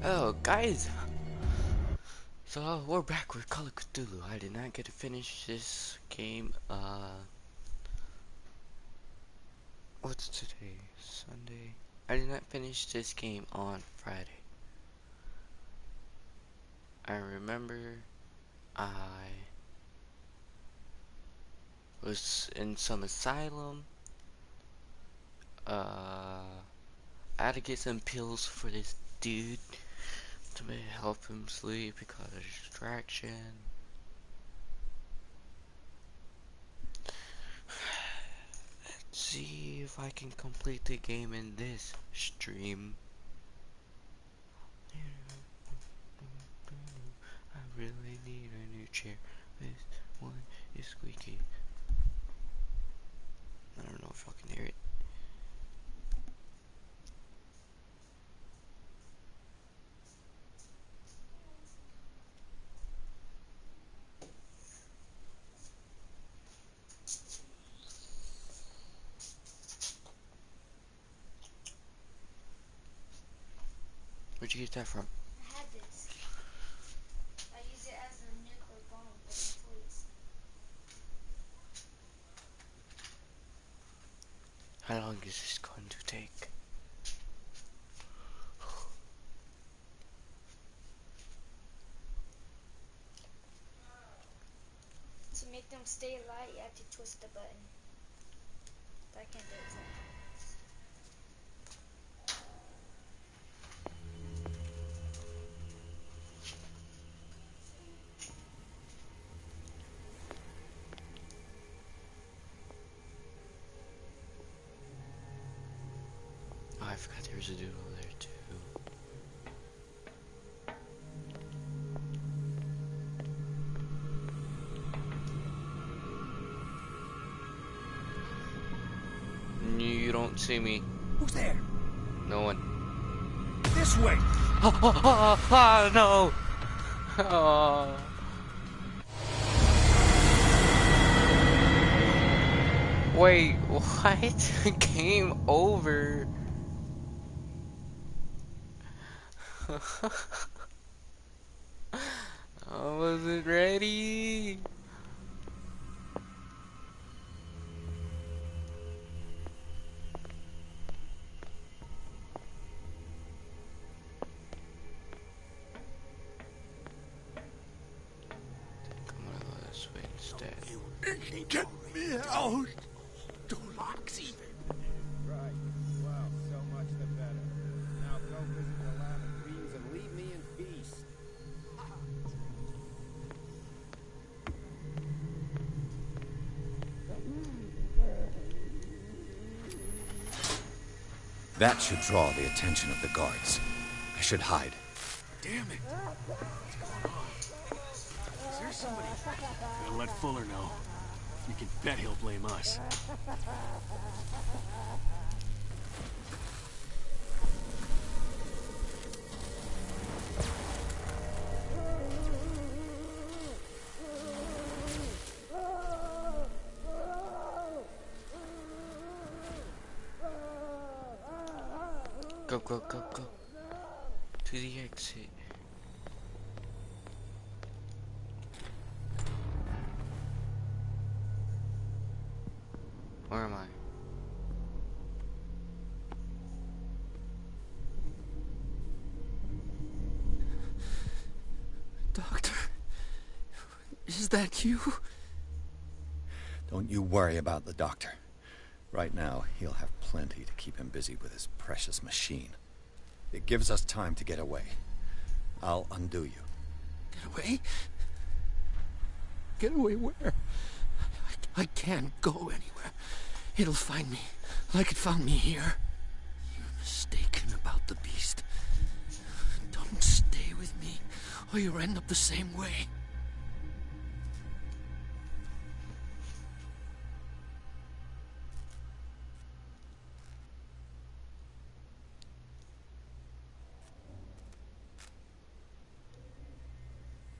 Oh, guys! So, we're back with Call of Cthulhu. I did not get to finish this game, what's today? Sunday? I did not finish this game on Friday. I remember I was in some asylum. I had to get some pills for this dude to help him sleep because of distraction. Let's see if I can complete the game in this stream. I really need a new chair. This one is squeaky. I don't know if y'all can hear it. Where'd you get that from? I had this. I use it as a nuclear bomb for my toys. How long is this going to take? To make them stay alive, you have to twist the button. But I can't do it. Oh, I forgot there was a dude over there too. You don't see me. Who's there? No one. This way! Oh, no! Oh. Wait, what? Game over. I wasn't ready. I'm gonna go this way instead. Get me out! Doloxy! Right. Well, so much the better. Now go visit the land of dreams and leave me in peace. That should draw the attention of the guards. I should hide. Damn it! What's going on? Is there somebody? Gotta let Fuller know. You can bet he'll blame us. Go, go, go, go. To the exit. Where am I? Doctor, is that you? Don't you worry about the doctor. Right now, he'll have plenty to keep him busy with his precious machine. It gives us time to get away. I'll undo you. Get away? Get away where? I can't go anywhere. It'll find me, like it found me here. You're mistaken about the beast. Don't stay with me, or you'll end up the same way.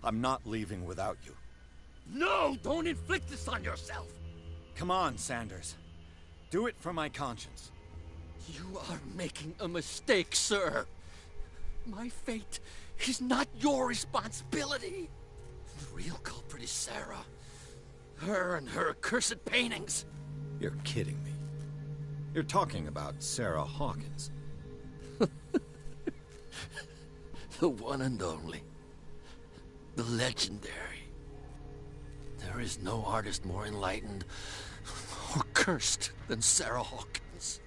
I'm not leaving without you. No! Don't inflict this on yourself! Come on, Sanders. Do it for my conscience. You are making a mistake, sir. My fate is not your responsibility. The real culprit is Sarah. Her and her accursed paintings. You're kidding me. You're talking about Sarah Hawkins. The one and only. The legendary. There is no artist more enlightened or cursed than Sarah Hawkins.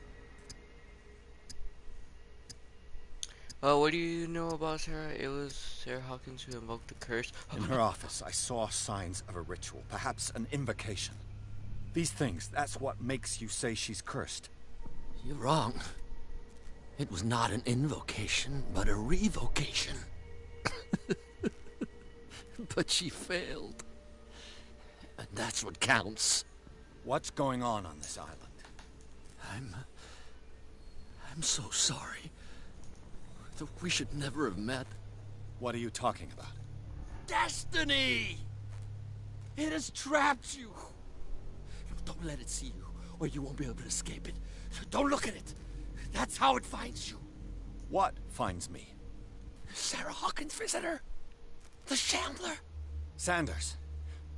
What do you know about Sarah? It was Sarah Hawkins who invoked the curse. In her office, I saw signs of a ritual, perhaps an invocation. These things, that's what makes you say she's cursed. You're wrong. It was not an invocation, but a revocation. But she failed. And that's what counts. What's going on this island? I'm so sorry. We should never have met. What are you talking about? Destiny! It has trapped you. Don't let it see you, or you won't be able to escape it. Don't look at it. That's how it finds you. What finds me? Sarah Hawkins' visitor. The Shambler. Sanders,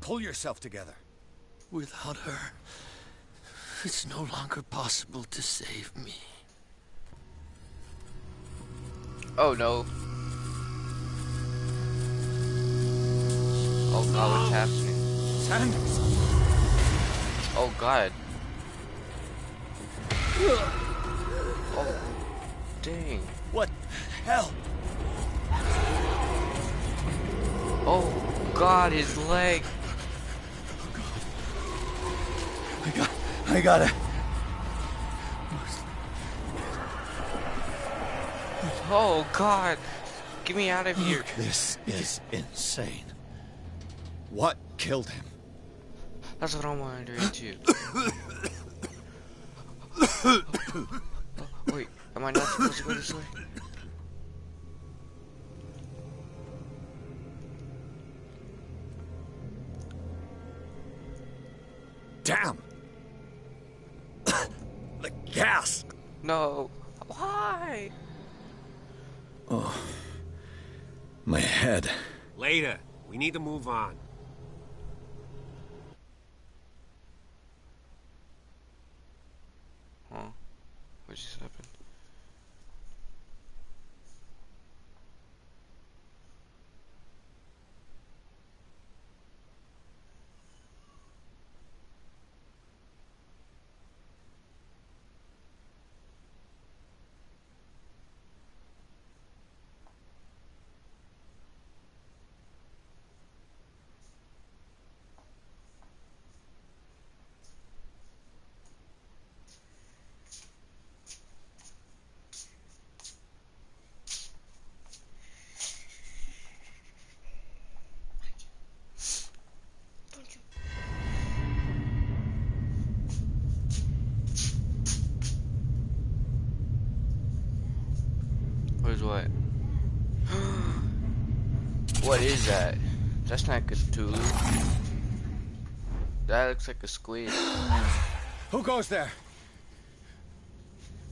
pull yourself together. Without her, it's no longer possible to save me. Oh no. Oh god, what's happening? Sanders! Oh god. Oh, dang. What hell? Oh god, his leg. I gotta... Oh god. Get me out of here. This is insane. What killed him? That's what I'm wondering too. Wait, am I not supposed to go this way? Damn! The gas! No. Why? Oh. My head. Later. We need to move on. Huh? What just happened? Where's what? What is that? That's not cthulu. That looks like a squid. Who goes there?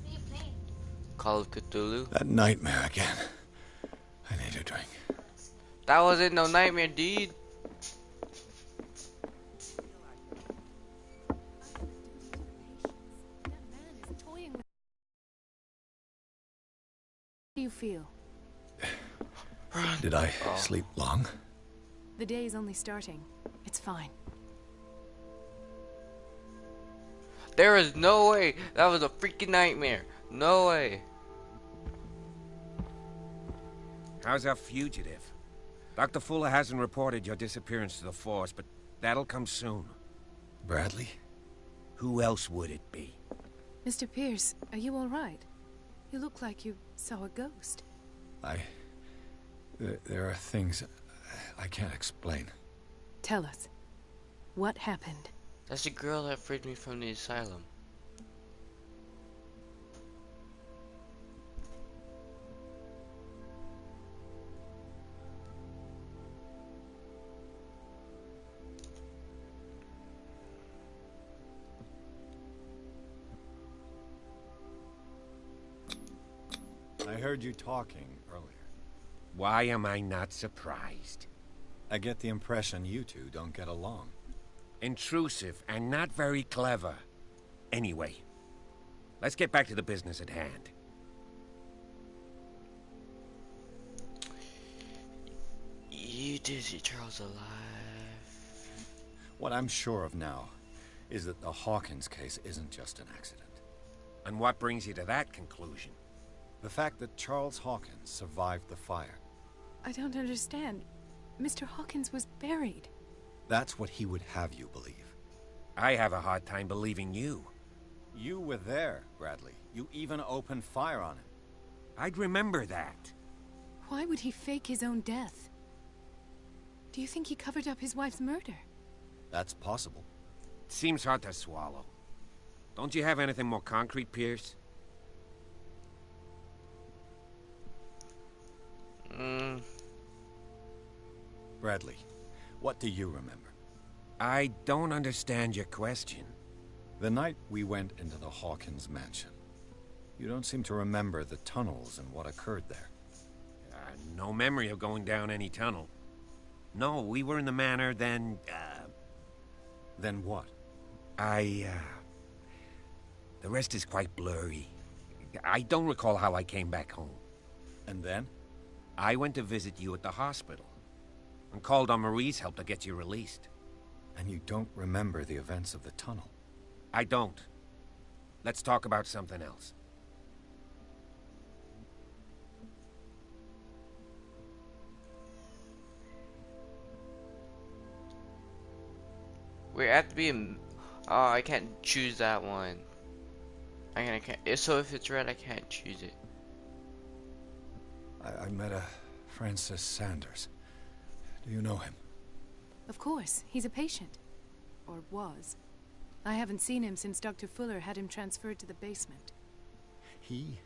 What are you playing? Call of Cthulhu? That nightmare again. I need a drink. That wasn't no nightmare, dude. How do you feel? Did I sleep long? The day is only starting. It's fine. There is no way. That was a freaking nightmare. No way. How's our fugitive? Dr. Fuller hasn't reported your disappearance to the force, but that'll come soon. Bradley? Who else would it be? Mr. Pierce, are you all right? You look like you saw a ghost. There are things I can't explain. Tell us. What happened? That's the girl that freed me from the asylum. I heard you talking earlier. Why am I not surprised? I get the impression you two don't get along. Intrusive and not very clever. Anyway, let's get back to the business at hand. You did see Charles alive. What I'm sure of now is that the Hawkins case isn't just an accident. And what brings you to that conclusion? The fact that Charles Hawkins survived the fire. I don't understand. Mr. Hawkins was buried. That's what he would have you believe. I have a hard time believing you. You were there, Bradley. You even opened fire on him. I'd remember that. Why would he fake his own death? Do you think he covered up his wife's murder? That's possible. It seems hard to swallow. Don't you have anything more concrete, Pierce? Bradley, what do you remember? I don't understand your question. The night we went into the Hawkins mansion. You don't seem to remember the tunnels and what occurred there. No memory of going down any tunnel. No, we were in the manor, then, Then what? The rest is quite blurry. I don't recall how I came back home. And then? I went to visit you at the hospital, and called on Marie's help to get you released. And you don't remember the events of the tunnel? I don't. Let's talk about something else. We're at the oh, I can't choose that one. I can't. So if it's red, I can't choose it. I met a Francis Sanders. Do you know him? Of course, he's a patient. Or was. I haven't seen him since Dr. Fuller had him transferred to the basement. He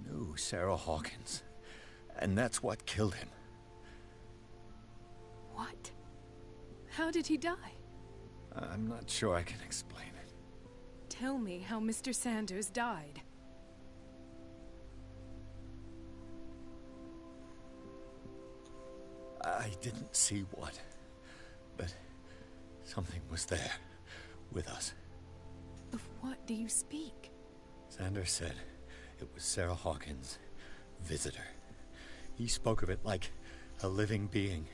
knew Sarah Hawkins. And that's what killed him. What? How did he die? I'm not sure I can explain it. Tell me how Mr. Sanders died. I didn't see what, but something was there, with us. Of what do you speak? Sanders said it was Sarah Hawkins' visitor. He spoke of it like a living being.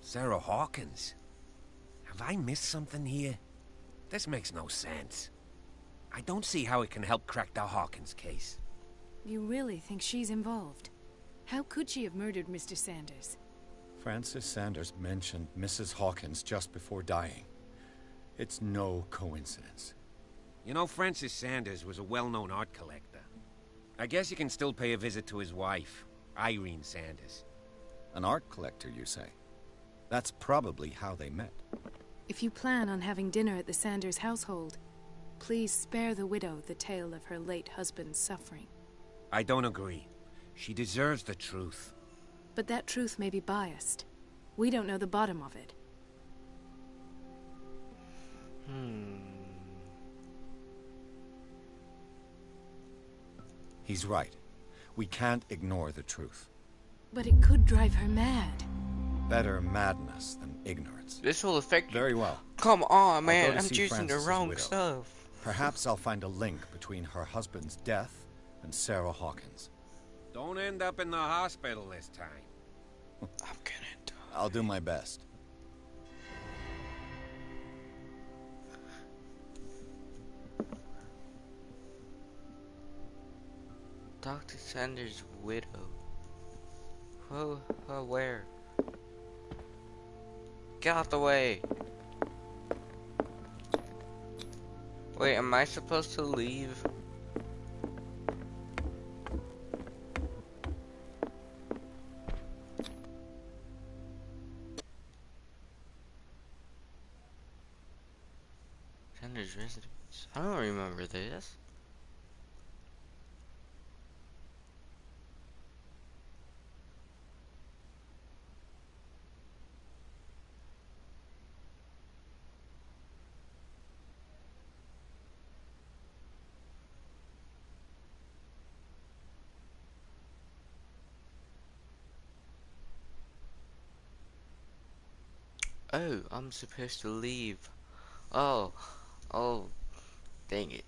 Sarah Hawkins? Have I missed something here? This makes no sense. I don't see how it can help crack the Hawkins case. You really think she's involved? How could she have murdered Mr. Sanders? Francis Sanders mentioned Mrs. Hawkins just before dying. It's no coincidence. You know, Francis Sanders was a well-known art collector. I guess you can still pay a visit to his wife, Irene Sanders. An art collector, you say? That's probably how they met. If you plan on having dinner at the Sanders household, please spare the widow the tale of her late husband's suffering. I don't agree. She deserves the truth. But that truth may be biased. We don't know the bottom of it. He's right. We can't ignore the truth. But it could drive her mad. Better madness than ignorance. This will affect you. Very well. Come on, I'll go man. to I'm see choosing the Francis's wrong widow. stuff. Perhaps I'll find a link between her husband's death and Sarah Hawkins. Don't end up in the hospital this time. I'm gonna die. I'll do my best. Dr. Sanders' widow. Where? Get out the way. Wait, am I supposed to leave? Sanders' residence. I don't remember this. Oh, I'm supposed to leave. Oh, oh, dang it.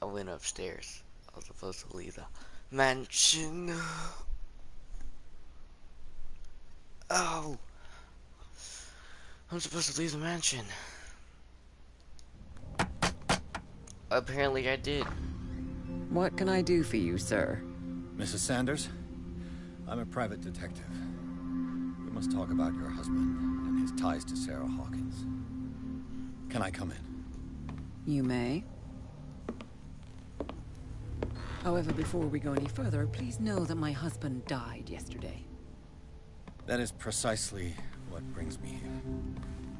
I went upstairs. I was supposed to leave the mansion. Oh, I'm supposed to leave the mansion. Apparently I did. What can I do for you, sir? Mrs. Sanders, I'm a private detective. We must talk about your husband and his ties to Sarah Hawkins. Can I come in? You may. However, before we go any further, please know that my husband died yesterday. That is precisely what brings me here.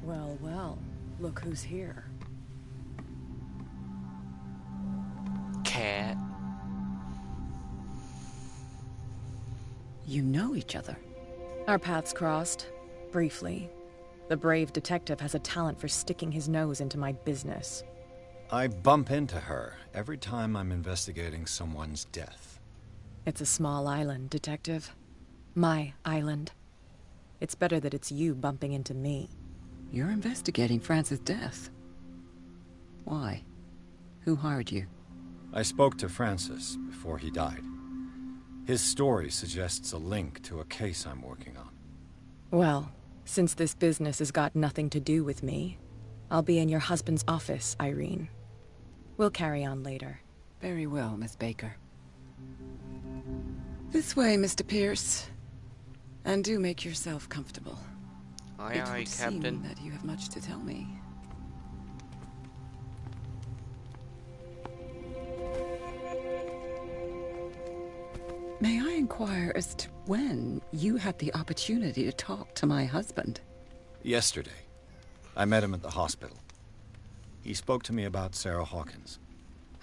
Well, well, look who's here. Cat. You know each other. Our paths crossed, briefly. The brave detective has a talent for sticking his nose into my business. I bump into her every time I'm investigating someone's death. It's a small island, detective. My island. It's better that it's you bumping into me. You're investigating Francis' death. Why? Who hired you? I spoke to Francis before he died. His story suggests a link to a case I'm working on. Well, since this business has got nothing to do with me, I'll be in your husband's office, Irene. We'll carry on later. Very well, Miss Baker. This way, Mr. Pierce. And do make yourself comfortable. Aye, It aye, would Captain. seem that you have much to tell me. May I inquire as to when you had the opportunity to talk to my husband? Yesterday, I met him at the hospital. He spoke to me about Sarah Hawkins.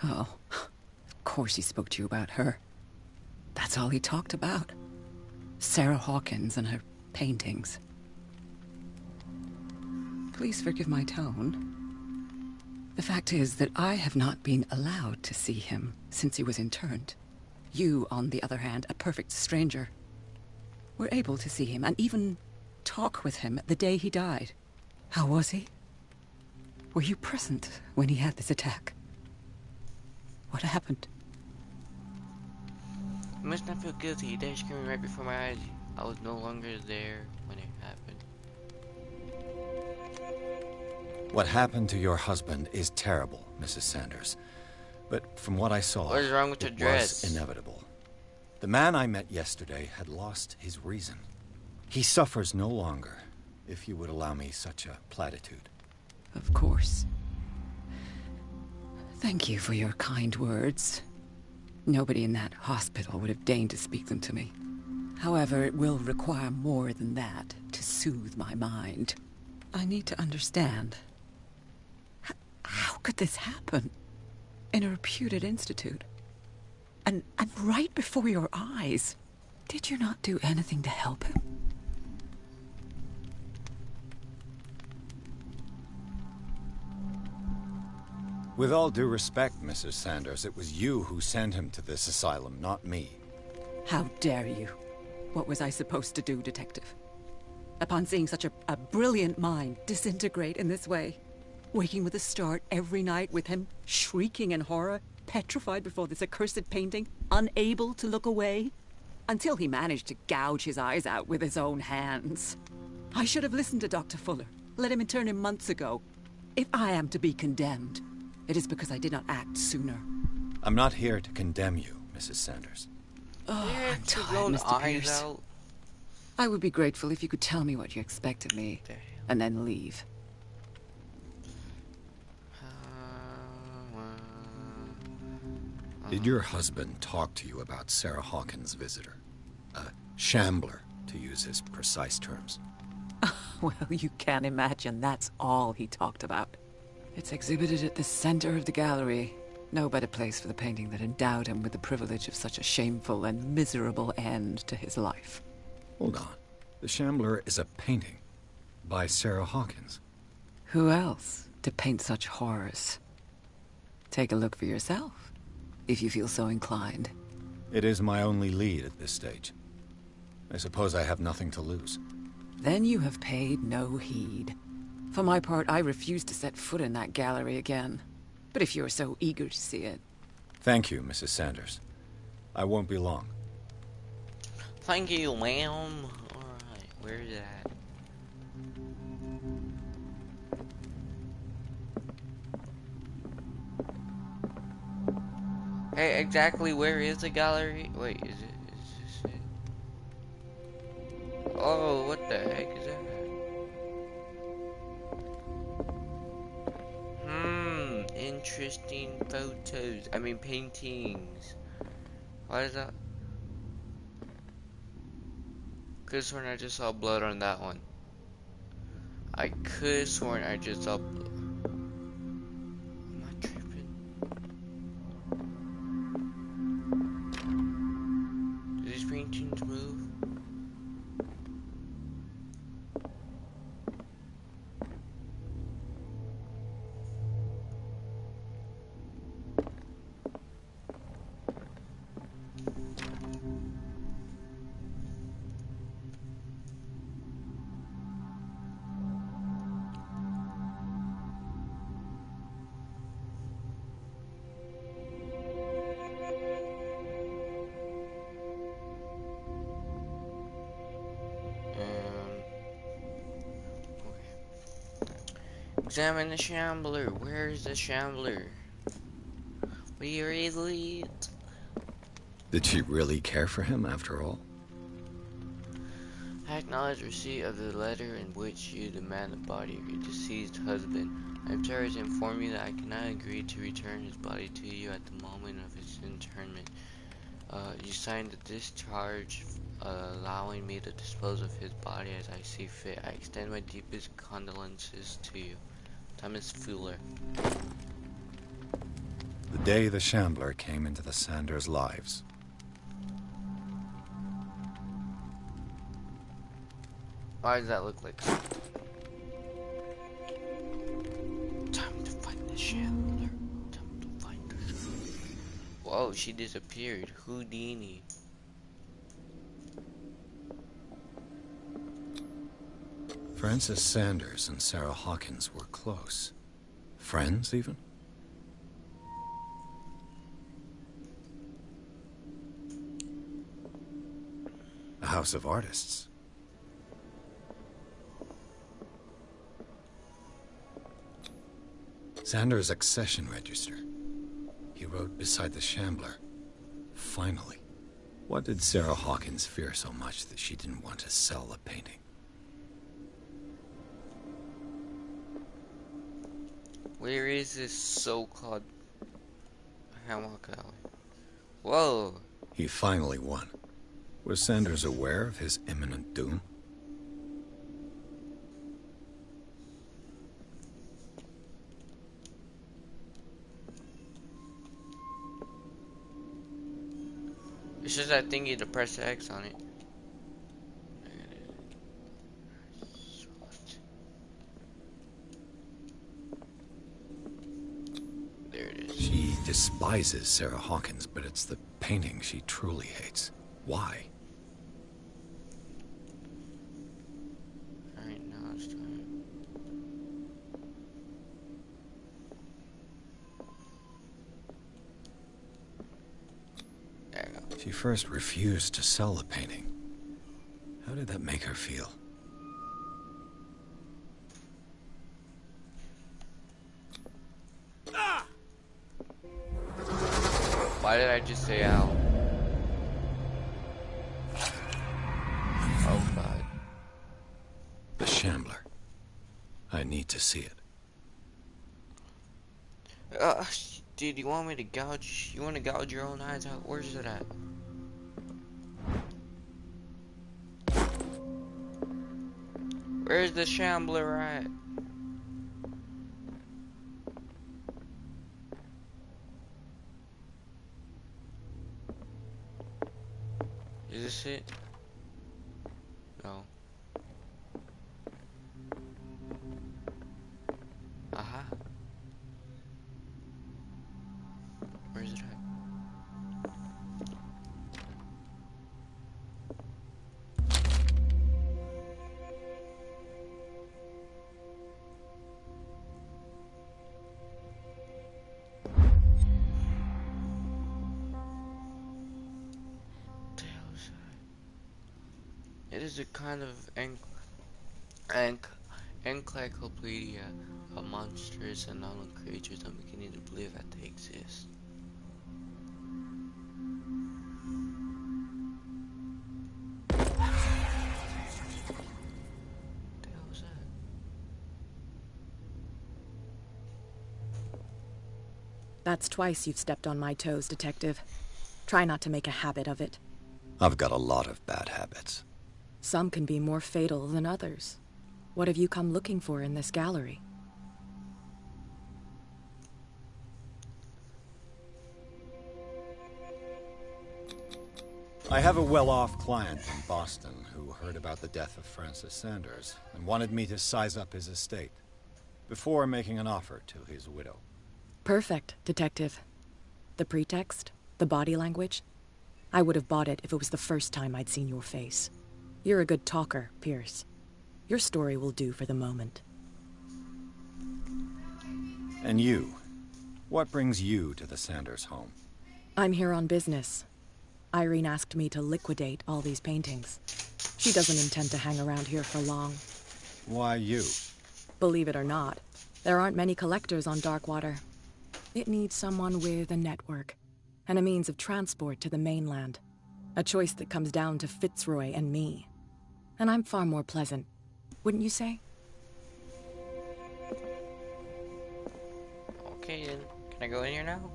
Oh, of course he spoke to you about her. That's all he talked about. Sarah Hawkins and her paintings. Please forgive my tone. The fact is that I have not been allowed to see him since he was interned. You, on the other hand, a perfect stranger, were able to see him and even talk with him the day he died. How was he? Were you present when he had this attack? What happened? I must not feel guilty. That screaming right before my eyes. I was no longer there when it happened. What happened to your husband is terrible, Mrs. Sanders. But from what I saw, What is wrong with the it dress? was inevitable. The man I met yesterday had lost his reason. He suffers no longer, if you would allow me such a platitude. Of course. Thank you for your kind words. Nobody in that hospital would have deigned to speak them to me. However, it will require more than that to soothe my mind. I need to understand. How could this happen? In a reputed institute? And right before your eyes? Did you not do anything to help him? With all due respect, Mrs. Sanders, it was you who sent him to this asylum, not me. How dare you? What was I supposed to do, Detective? Upon seeing such a brilliant mind disintegrate in this way, waking with a start every night with him shrieking in horror, petrified before this accursed painting, unable to look away, until he managed to gouge his eyes out with his own hands. I should have listened to Dr. Fuller, let him intern him months ago. If I am to be condemned, it is because I did not act sooner. I'm not here to condemn you, Mrs. Sanders. Oh, Yeah, I'm two tired, blown Mr. eyes Pierce. out. I would be grateful if you could tell me what you expect of me, Damn. and then leave. Did your husband talk to you about Sarah Hawkins' visitor? A shambler, to use his precise terms. Well, you can imagine that's all he talked about. It's exhibited at the center of the gallery. No better place for the painting that endowed him with the privilege of such a shameful and miserable end to his life. Hold on. The Shambler is a painting by Sarah Hawkins. Who else to paint such horrors? Take a look for yourself, if you feel so inclined. It is my only lead at this stage. I suppose I have nothing to lose. Then you have paid no heed. For my part, I refuse to set foot in that gallery again. But if you're so eager to see it... Thank you, Mrs. Sanders. I won't be long. Thank you, ma'am. Alright, where's it at? Hey, exactly where is the gallery? Wait, is this it? Oh, what the heck is that? Interesting photos. I mean, paintings. Why is that? Could've sworn I just saw blood on that one. I could've sworn I just saw blood. Am I tripping? Do these paintings move? Examine the shambler. Where is the shambler? Where is it? Did she really care for him after all? I acknowledge receipt of the letter in which you demand the body of your deceased husband. I am sorry to inform you that I cannot agree to return his body to you at the moment of his interment. You signed the discharge allowing me to dispose of his body as I see fit. I extend my deepest condolences to you. Thomas Fuller. The day the Shambler came into the Sanders' lives. Why does that look like something? Time to find the Shambler. Time to find the Shambler. Whoa, she disappeared. Houdini. Francis Sanders and Sarah Hawkins were close. Friends, even? A house of artists. Sanders' accession register. He wrote beside the Shambler. Finally. What did Sarah Hawkins fear so much that she didn't want to sell the painting? Where is this so-called Hammock Alley? Whoa! He finally won. Was Sanders aware of his imminent doom? It's just that thingy to press X on it. There it is. She despises Sarah Hawkins, but it's the painting she truly hates. Why? Alright, now it's time. There you go. She first refused to sell the painting. How did that make her feel? Why did I just say ow? Oh god. The Shambler. I need to see it. Dude, you want me to gouge? You want to gouge your own eyes out? Where's it at? Where's the Shambler at? Is this it? No. Aha. Where is it at? It is a kind of encyclopedia of monstrous and unknown creatures. I'm beginning to believe that they exist. What the hell was that? That's twice you've stepped on my toes, Detective. Try not to make a habit of it. I've got a lot of bad habits. Some can be more fatal than others. What have you come looking for in this gallery? I have a well-off client in Boston who heard about the death of Francis Sanders and wanted me to size up his estate before making an offer to his widow. Perfect, Detective. The pretext? The body language? I would have bought it if it was the first time I'd seen your face. You're a good talker, Pierce. Your story will do for the moment. And you? What brings you to the Sanders home? I'm here on business. Irene asked me to liquidate all these paintings. She doesn't intend to hang around here for long. Why you? Believe it or not, there aren't many collectors on Darkwater. It needs someone with a network, and a means of transport to the mainland. A choice that comes down to Fitzroy and me. And I'm far more pleasant, wouldn't you say? Okay then, can I go in here now?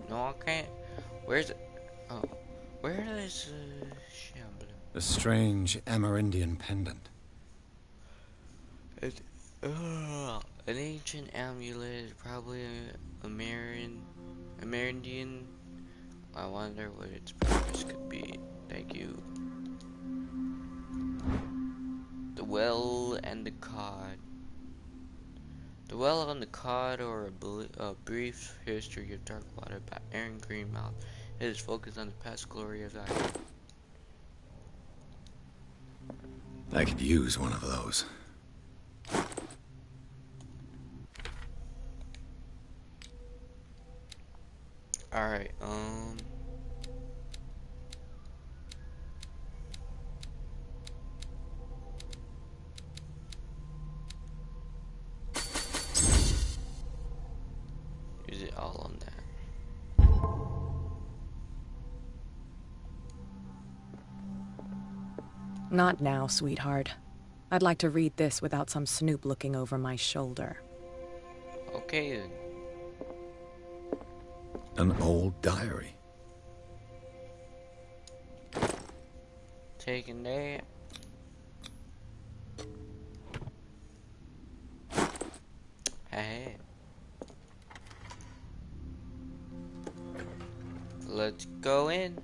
No, I can't. Where's it? Oh, where is Shambler? A strange Amerindian pendant. It's, an ancient amulet, probably Amerindian. I wonder what its purpose could be. Thank you. The Well and the Cod. The Well and the Cod, or a brief history of Darkwater by Aaron Greenmouth. It is focused on the past glory of the island. I could use one of those. Alright, use it all on that. Not now, sweetheart. I'd like to read this without some snoop looking over my shoulder. Okay then. An old diary. Taking that. Hey. Let's go in.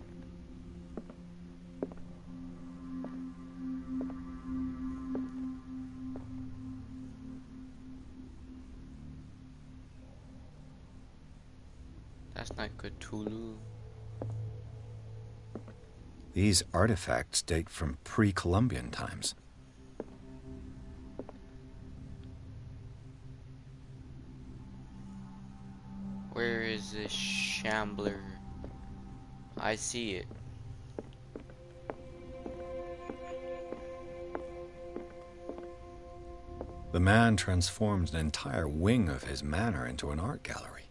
That's not cthulu. These artifacts date from pre-Columbian times. Where is this Shambler? I see it. The man transformed an entire wing of his manor into an art gallery.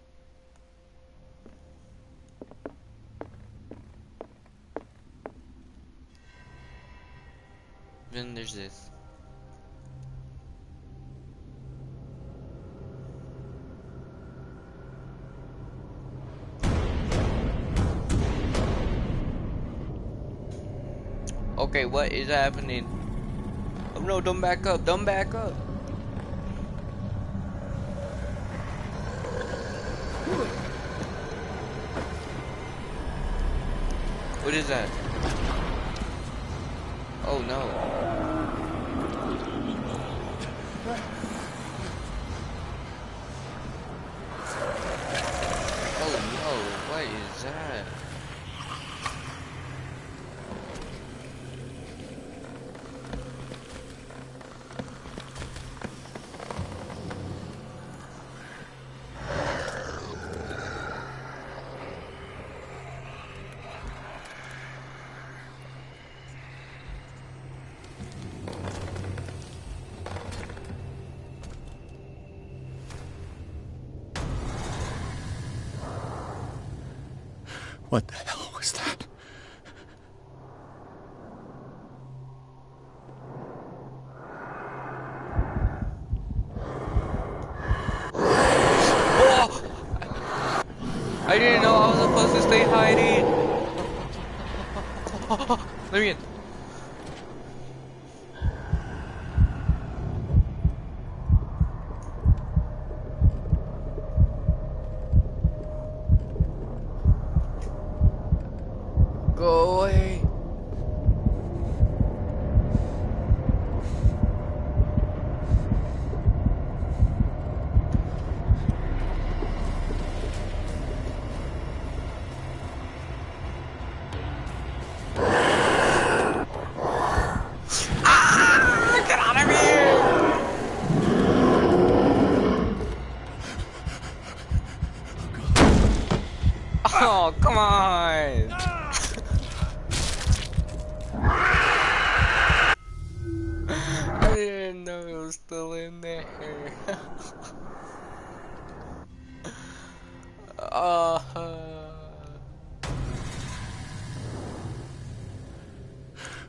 Then there's this. Okay, what is happening? Oh no, don't back up, don't back up. What is that? Oh no. Oh no, what is that? What the hell was that? I didn't know I was supposed to stay hiding. Let me in. Go away. Get out of here! Oh, come on! I didn't know it was still in there.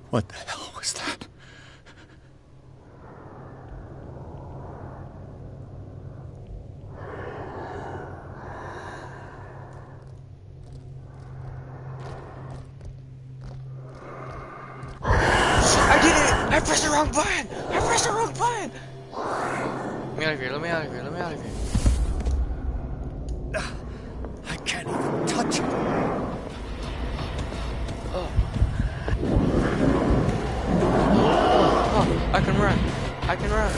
What the hell was that? I did it! I pressed the wrong button! I pressed the wrong button! Let me out of here, let me out of here, let me out of here. I can't even touch it. Oh, I can run. I can run.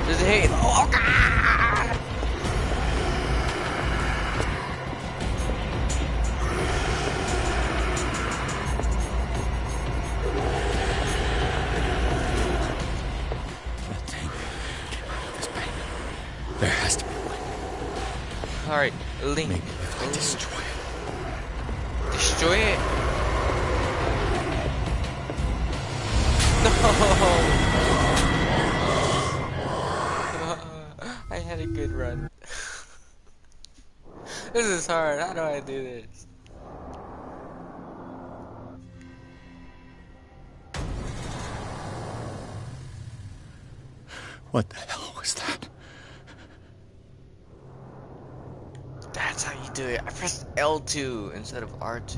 There's a hate. Oh, God! There has to be a way. Alright, Link. Maybe if I destroy it. Destroy it? No! I had a good run. This is hard. How do I do this? What the hell was that? That's how you do it. I pressed L2 instead of R2.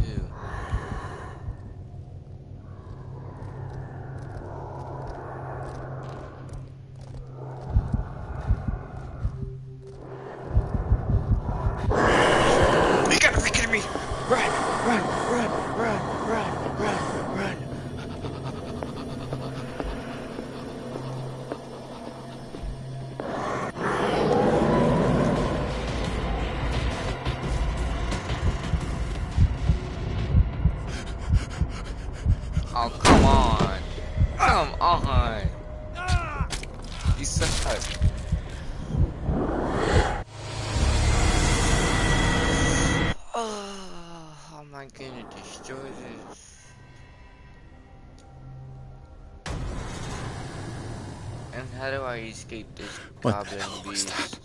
You gotta be kidding me! Run! Run! Run! Run! Run! Run! Run! Oh, come on. Come on. You suck. Oh, how am I gonna destroy this? And how do I escape this goblin beast?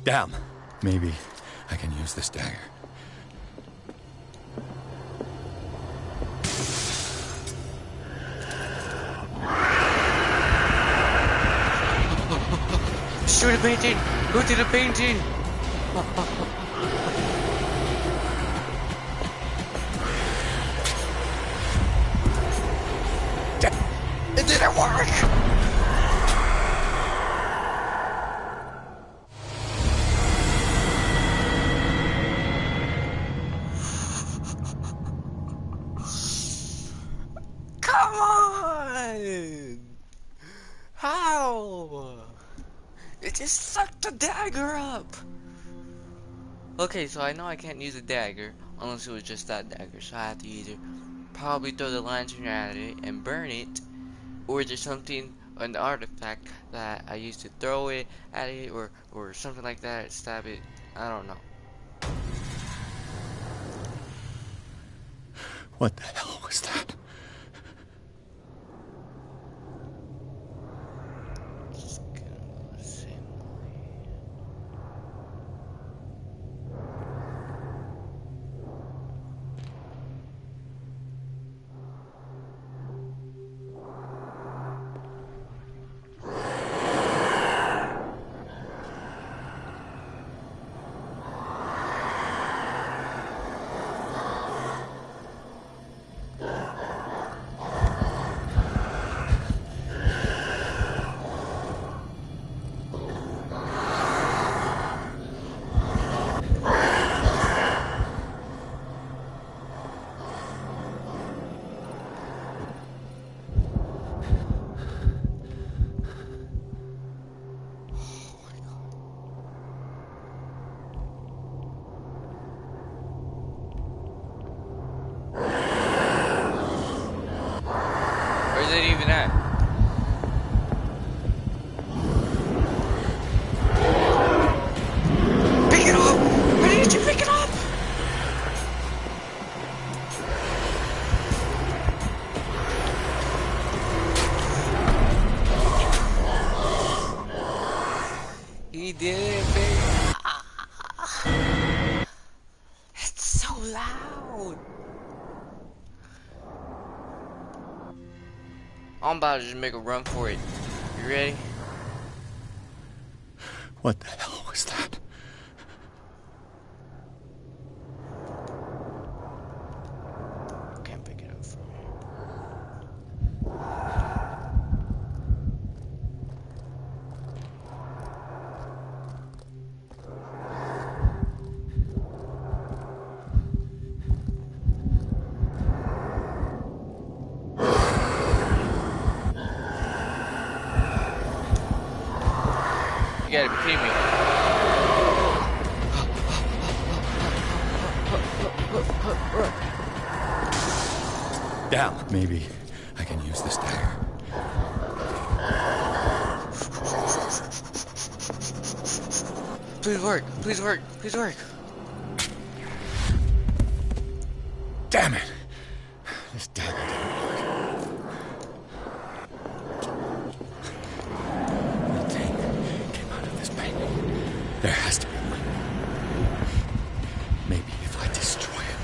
Damn. Maybe I can use this dagger. Destroy the painting! Go to the painting! It didn't work! It just sucked the dagger up! Okay, so I know I can't use a dagger unless it was just that dagger, so I have to either probably throw the lantern at it and burn it, or there's something, an artifact that I used to throw it at it, or something like that, stab it, I don't know. What the hell was that? Just gonna go the same way. Where's it even at? Pick it up! Why didn't you pick it up? He did it, baby. It's so loud. I'm about to just make a run for it. You ready? What the hell was that? Can't pick it up from here. You gotta be kidding me. Down. Maybe I can use this dagger. Please work. Please work. Please work. Damn it! This dagger didn't work. The thing came out of this painting. There has to be one. Maybe if I destroy it.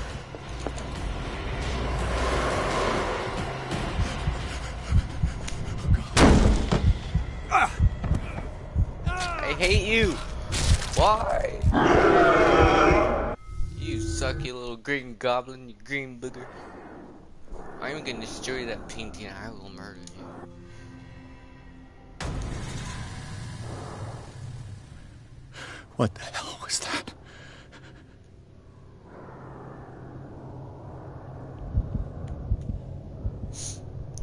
I hate you. Why? You suck, you little green goblin, you green booger. I'm gonna destroy that painting and I will murder you. What the hell was that?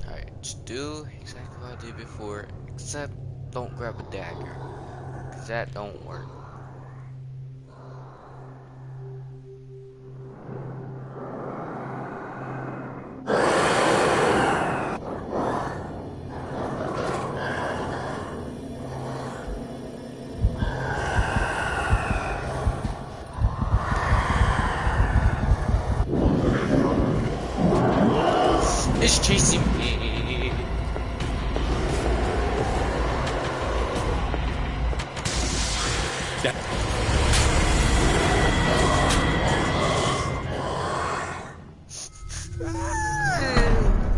Alright, just do exactly what I did before, except don't grab a dagger. Cause that don't work. It's chasing me.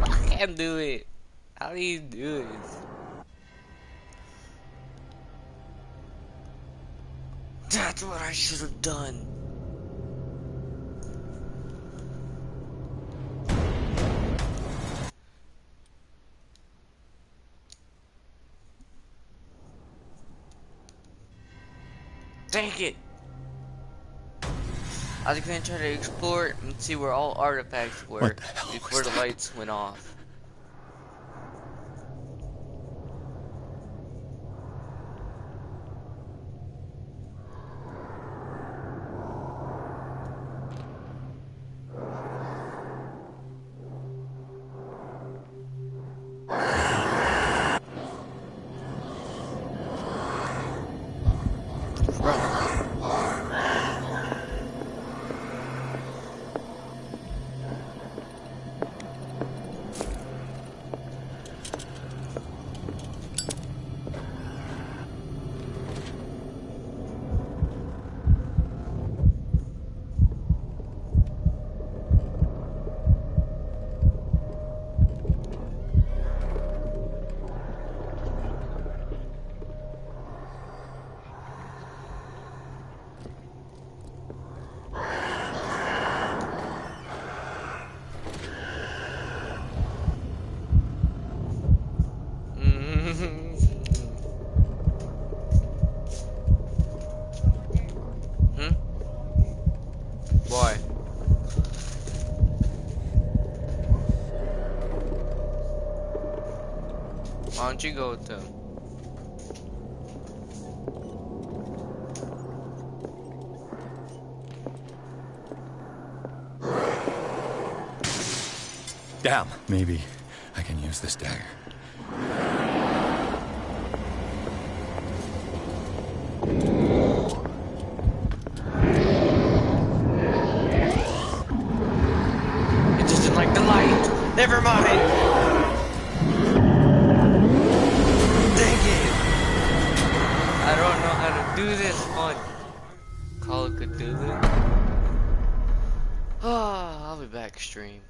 I can't do it. How do you do this? That's what I should have done. Dang it! I was gonna try to explore and see where all artifacts were before the lights went off. don't you go with them? Damn. Maybe I can use this dagger. It doesn't like the light. Never mind. Dang it. I don't know how to do this one. Call it Cthulhu. Oh, I'll be back stream.